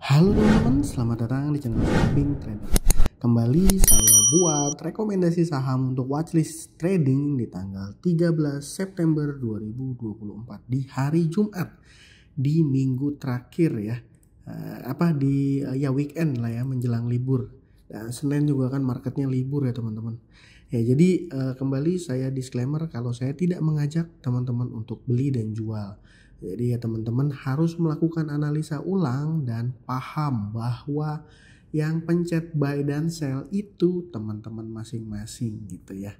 Halo teman-teman, selamat datang di channel Scalping Trader. Kembali saya buat rekomendasi saham untuk watchlist trading di tanggal 13 September 2024 di hari Jumat, di minggu terakhir ya. Ya weekend lah ya, menjelang libur. Dan Senin juga kan marketnya libur ya teman-teman. Ya jadi kembali saya disclaimer kalau saya tidak mengajak teman-teman untuk beli dan jual. Jadi ya teman-teman harus melakukan analisa ulang dan paham bahwa yang pencet buy dan sell itu teman-teman masing-masing gitu ya.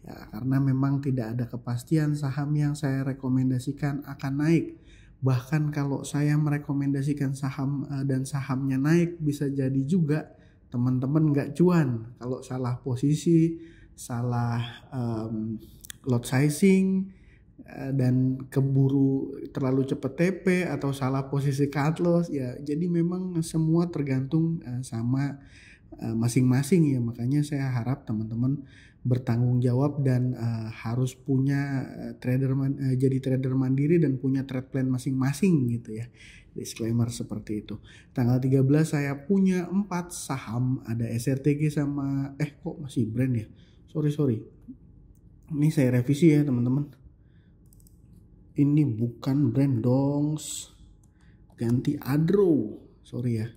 Ya karena memang tidak ada kepastian saham yang saya rekomendasikan akan naik. Bahkan kalau saya merekomendasikan saham dan sahamnya naik, bisa jadi juga teman-teman nggak cuan kalau salah posisi, salah lot sizing, dan keburu terlalu cepet TP atau salah posisi cut loss ya. Jadi memang semua tergantung sama masing-masing ya. Makanya saya harap teman-teman bertanggung jawab dan harus punya jadi trader mandiri dan punya trade plan masing-masing gitu ya. Disclaimer seperti itu. Tanggal 13 saya punya 4 saham, ada SRTG sama kok masih brand ya. Sorry. Ini saya revisi ya teman-teman. Ini bukan brand dongs, ganti Adro, sorry ya.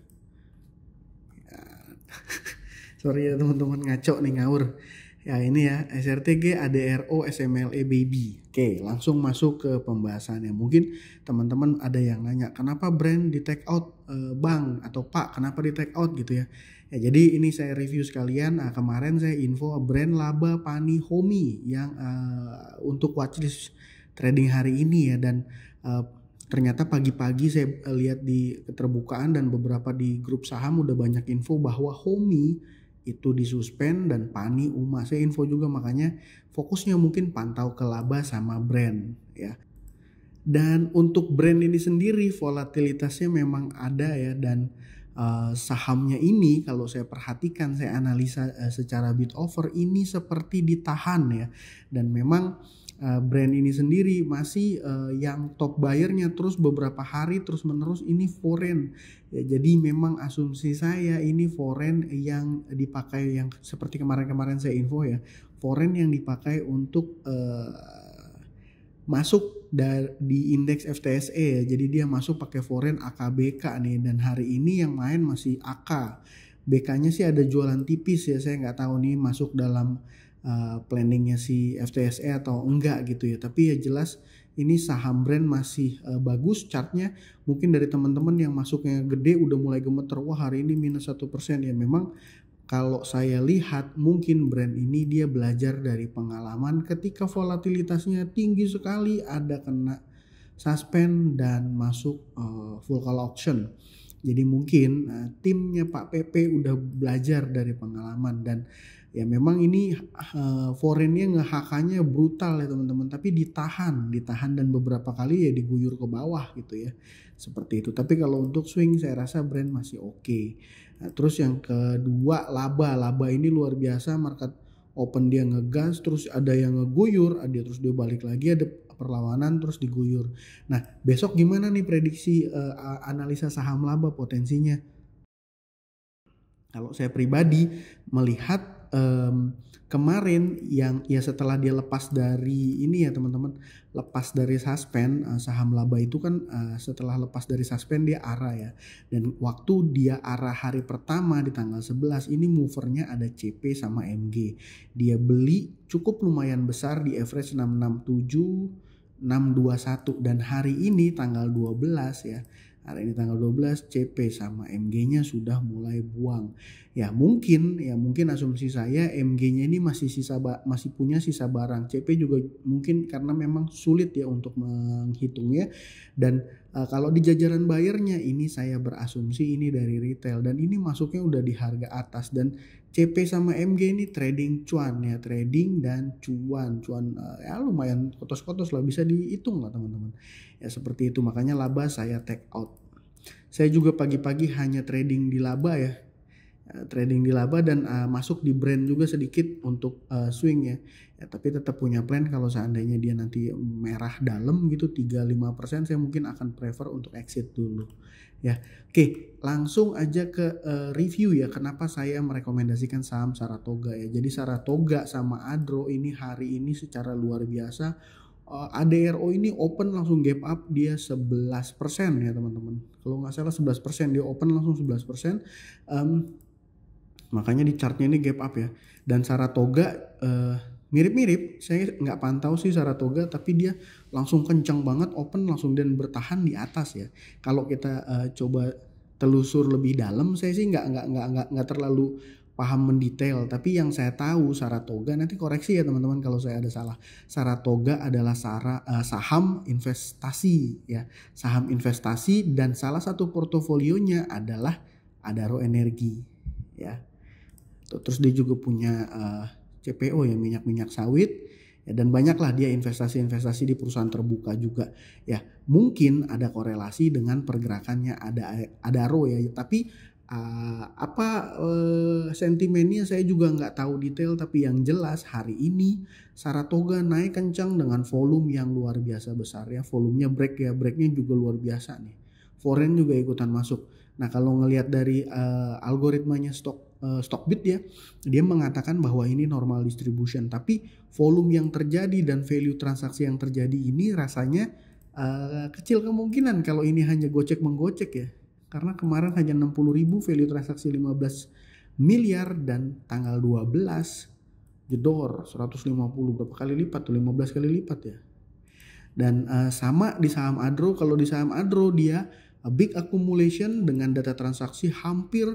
Sorry ya teman-teman, ngaco nih, ngawur. Ya ini ya, SRTG, ADRO, SMLE Baby. Oke, langsung masuk ke pembahasannya. Mungkin teman-teman ada yang nanya, kenapa brand di take out bang atau pak, kenapa di take out gitu ya. Ya jadi ini saya review sekalian. Kemarin saya info brand Laba, Pani, Homi yang untuk watchlist trading hari ini ya. Dan ternyata pagi-pagi saya lihat di keterbukaan dan beberapa di grup saham udah banyak info bahwa Homi itu disuspend dan Pani, Uma. Saya info juga, makanya fokusnya mungkin pantau ke laba sama brand ya. Dan untuk brand ini sendiri volatilitasnya memang ada ya, dan sahamnya ini kalau saya perhatikan, saya analisa secara bid offer ini seperti ditahan ya. Dan memang brand ini sendiri masih yang top buyernya terus beberapa hari terus menerus ini foreign ya. Jadi memang asumsi saya ini foreign yang dipakai, yang seperti kemarin saya info ya, foreign yang dipakai untuk masuk di indeks FTSE ya. Jadi dia masuk pakai foreign AKBK nih, dan hari ini yang main masih AK. BK-nya sih ada jualan tipis ya, saya nggak tahu nih masuk dalam planningnya si FTSE atau enggak gitu ya. Tapi ya jelas ini saham brand masih bagus chartnya. Mungkin dari teman-teman yang masuknya gede udah mulai gemeter, wah hari ini minus 1% ya. Memang kalau saya lihat mungkin brand ini dia belajar dari pengalaman ketika volatilitasnya tinggi sekali, ada kena suspend dan masuk full call auction. Jadi mungkin timnya Pak PP udah belajar dari pengalaman. Dan ya memang ini foreignnya nge-HK-nya brutal ya teman-teman, tapi ditahan dan beberapa kali ya diguyur ke bawah gitu ya, seperti itu. Tapi kalau untuk swing saya rasa brand masih oke. Nah, terus yang kedua laba ini luar biasa, market open dia ngegas, terus ada yang ngeguyur, terus dia balik lagi, ada perlawanan terus diguyur. Nah besok gimana nih prediksi analisa saham laba potensinya? Kalau saya pribadi melihat kemarin yang ya setelah dia lepas dari ini ya teman-teman, lepas dari suspend, saham laba itu kan setelah lepas dari suspend dia arah ya. Dan waktu dia arah hari pertama di tanggal 11 ini movernya ada CP sama MG. Dia beli cukup lumayan besar di average 667 621, dan hari ini tanggal 12 ya. Hari ini tanggal 12 CP sama MG-nya sudah mulai buang. Ya mungkin asumsi saya MG-nya ini masih punya sisa barang. CP juga mungkin karena memang sulit ya untuk menghitungnya. Dan kalau di jajaran bayarnya ini saya berasumsi ini dari retail, dan ini masuknya udah di harga atas. Dan CP sama MG ini trading cuan ya, trading dan cuan ya lumayan kotos-kotos lah, bisa dihitung lah teman-teman. Ya seperti itu, makanya laba saya take out. Saya juga pagi-pagi hanya trading di laba ya. Trading di laba dan masuk di brand juga sedikit untuk swing ya. Tapi tetap punya plan kalau seandainya dia nanti merah dalam gitu 3-5%, saya mungkin akan prefer untuk exit dulu. ya. Oke, langsung aja ke review ya kenapa saya merekomendasikan saham Saratoga ya. Jadi Saratoga sama Adro ini hari ini secara luar biasa. ADRO ini open langsung gap up dia 11% ya teman-teman. Kalau nggak salah 11%, dia open langsung 11%. Makanya di chartnya ini gap up ya. Dan Saratoga mirip-mirip, saya nggak pantau sih Saratoga, tapi dia langsung kencang banget open langsung dan bertahan di atas ya. Kalau kita coba telusur lebih dalam, saya sih nggak terlalu paham mendetail, tapi yang saya tahu Saratoga, nanti koreksi ya teman-teman kalau saya ada salah. Saratoga adalah saham investasi ya, saham investasi, dan salah satu portofolionya adalah Adaro Energi ya. Terus dia juga punya CPO ya, minyak sawit ya, dan banyaklah dia investasi di perusahaan terbuka juga ya. Mungkin ada korelasi dengan pergerakannya Adaro ya, tapi sentimennya saya juga nggak tahu detail, tapi yang jelas hari ini Saratoga naik kencang dengan volume yang luar biasa besar ya. Volumenya breaknya juga luar biasa nih. Foreign juga ikutan masuk. Nah kalau ngelihat dari algoritmanya Stockbit ya, dia mengatakan bahwa ini normal distribution, tapi volume yang terjadi dan value transaksi yang terjadi ini rasanya kecil kemungkinan kalau ini hanya gocek menggocek ya. Karena kemarin hanya 60.000 value transaksi 15 miliar dan tanggal 12 jedor 150 berapa kali lipat tuh, 15 kali lipat ya. Dan sama di saham Adro, kalau di saham Adro dia big accumulation dengan data transaksi hampir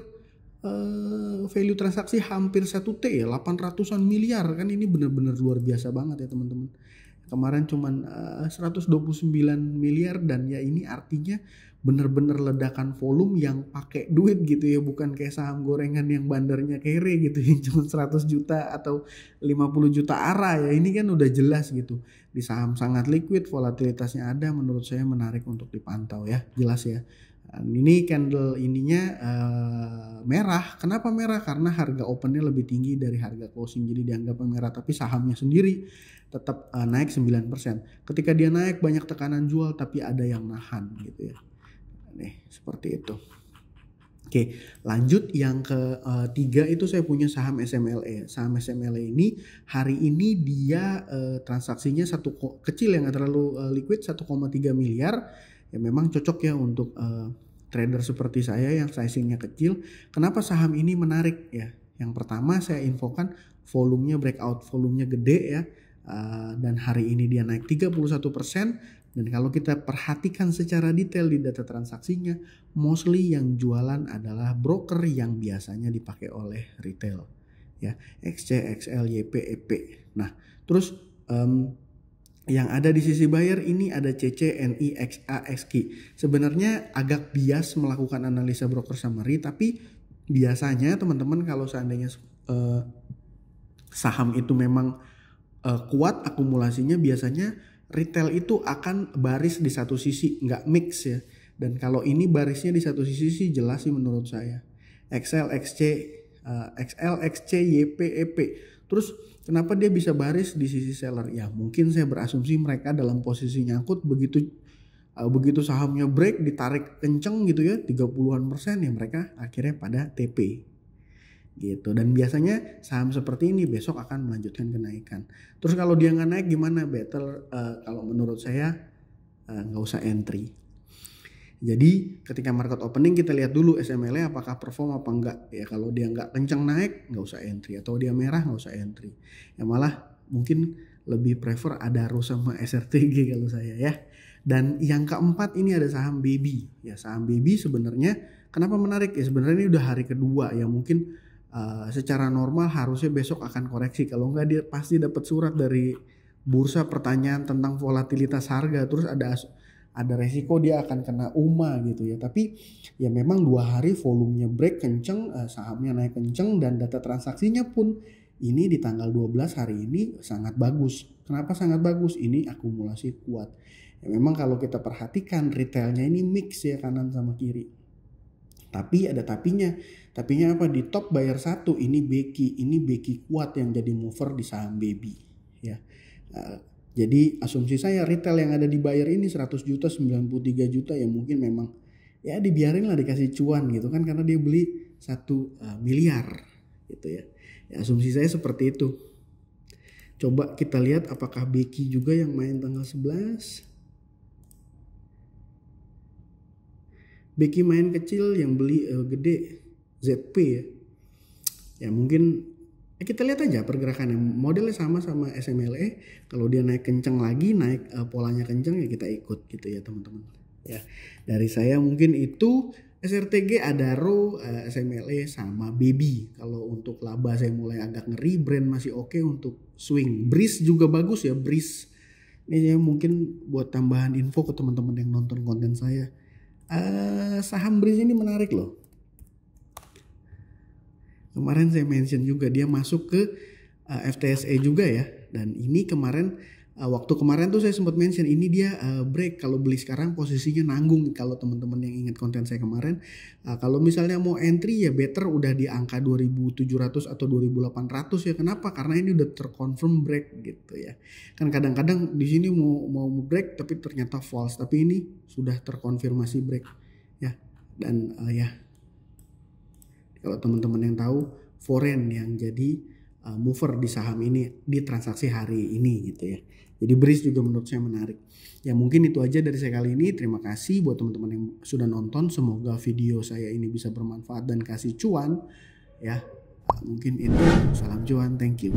value transaksi hampir 1T ya, 800-an miliar kan, ini benar-benar luar biasa banget ya teman-teman. Kemarin cuman 129 miliar, dan ya ini artinya bener-bener ledakan volume yang pakai duit gitu ya, bukan kayak saham gorengan yang bandarnya kere gitu yang cuma 100 juta atau 50 juta ARA ya. Ini kan udah jelas gitu. Di saham sangat liquid, volatilitasnya ada, menurut saya menarik untuk dipantau ya. Jelas ya. Ini candle ininya merah. Kenapa merah? Karena harga opennya lebih tinggi dari harga closing, jadi dianggap merah, tapi sahamnya sendiri tetap naik 9%. Ketika dia naik banyak tekanan jual, tapi ada yang nahan gitu ya. Nih seperti itu. Oke, lanjut yang ketiga itu saya punya saham SMLE. Saham SMLE ini hari ini dia transaksinya kecil yang nggak terlalu liquid, 1,3 miliar. Ya memang cocok ya untuk trader seperti saya yang sizingnya kecil. Kenapa saham ini menarik ya? Yang pertama saya infokan volumenya breakout, volumenya gede ya. Dan hari ini dia naik 31%. Dan kalau kita perhatikan secara detail di data transaksinya, mostly yang jualan adalah broker yang biasanya dipakai oleh retail ya, XC, XL, YP, EP. Nah terus yang ada di sisi buyer ini ada CC, NI, XA, XQ. Sebenarnya agak bias melakukan analisa broker summary, tapi biasanya teman-teman kalau seandainya saham itu memang kuat akumulasinya, biasanya retail itu akan baris di satu sisi, nggak mix ya. Dan kalau ini barisnya di satu sisi sih jelas sih menurut saya. XL, XC, YP, EP. Terus kenapa dia bisa baris di sisi seller? Ya mungkin saya berasumsi mereka dalam posisi nyangkut, begitu sahamnya break ditarik kenceng gitu ya, 30-an% ya, mereka akhirnya pada TP gitu. Dan biasanya saham seperti ini besok akan melanjutkan kenaikan. Terus kalau dia nggak naik gimana? Better kalau menurut saya nggak usah entry. Jadi ketika market opening kita lihat dulu SML apakah perform apa enggak ya. Kalau dia nggak kencang naik nggak usah entry, atau dia merah nggak usah entry. Ya malah mungkin lebih prefer Adaro sama SRTG kalau saya ya. Dan yang keempat ini ada saham Baby ya. Saham Baby sebenarnya kenapa menarik ya? Sebenarnya ini udah hari kedua ya, mungkin secara normal harusnya besok akan koreksi. Kalau enggak dia pasti dapat surat dari bursa pertanyaan tentang volatilitas harga, terus ada resiko dia akan kena UMA gitu ya. Tapi ya memang 2 hari volumenya break kenceng, sahamnya naik kenceng, dan data transaksinya pun ini di tanggal 12 hari ini sangat bagus. Kenapa sangat bagus? Ini akumulasi kuat. Ya memang kalau kita perhatikan retailnya ini mix ya, kanan sama kiri. Tapi ada tapinya. Tapinya apa? Di top buyer 1 ini Beki kuat yang jadi mover di saham Baby ya. Jadi asumsi saya retail yang ada di buyer ini 100 juta, 93 juta ya, mungkin memang ya dibiarin lah dikasih cuan gitu kan, karena dia beli 1 miliar gitu ya. Ya asumsi saya seperti itu. Coba kita lihat apakah Becky juga yang main tanggal 11. Becky main kecil, yang beli gede ZP ya. Ya mungkin kita lihat aja pergerakannya. Modelnya sama SMLE. Kalau dia naik kenceng lagi, naik polanya kenceng, ya kita ikut gitu ya teman-teman. Ya, dari saya mungkin itu SRTG, Adaro, SMLE sama Baby. Kalau untuk laba saya mulai agak ngeri, Brand masih oke untuk swing. Breeze juga bagus ya, Breeze. Ini ya mungkin buat tambahan info ke teman-teman yang nonton konten saya. Saham Breeze ini menarik loh. Kemarin saya mention juga dia masuk ke FTSE juga ya. Dan ini kemarin waktu kemarin tuh saya sempat mention ini dia break. Kalau beli sekarang posisinya nanggung. Kalau teman-teman yang ingat konten saya kemarin, kalau misalnya mau entry ya better udah di angka 2.700 atau 2.800 ya. Kenapa? Karena ini udah terconfirm break gitu ya. Kan kadang-kadang di sini mau break tapi ternyata false. Tapi ini sudah terkonfirmasi break ya. Dan ya, kalau teman-teman yang tahu, foreign yang jadi mover di saham ini di transaksi hari ini gitu ya. Jadi Breeze juga menurut saya menarik. Ya mungkin itu aja dari saya kali ini. Terima kasih buat teman-teman yang sudah nonton. Semoga video saya ini bisa bermanfaat dan kasih cuan ya. Mungkin itu, salam cuan, thank you.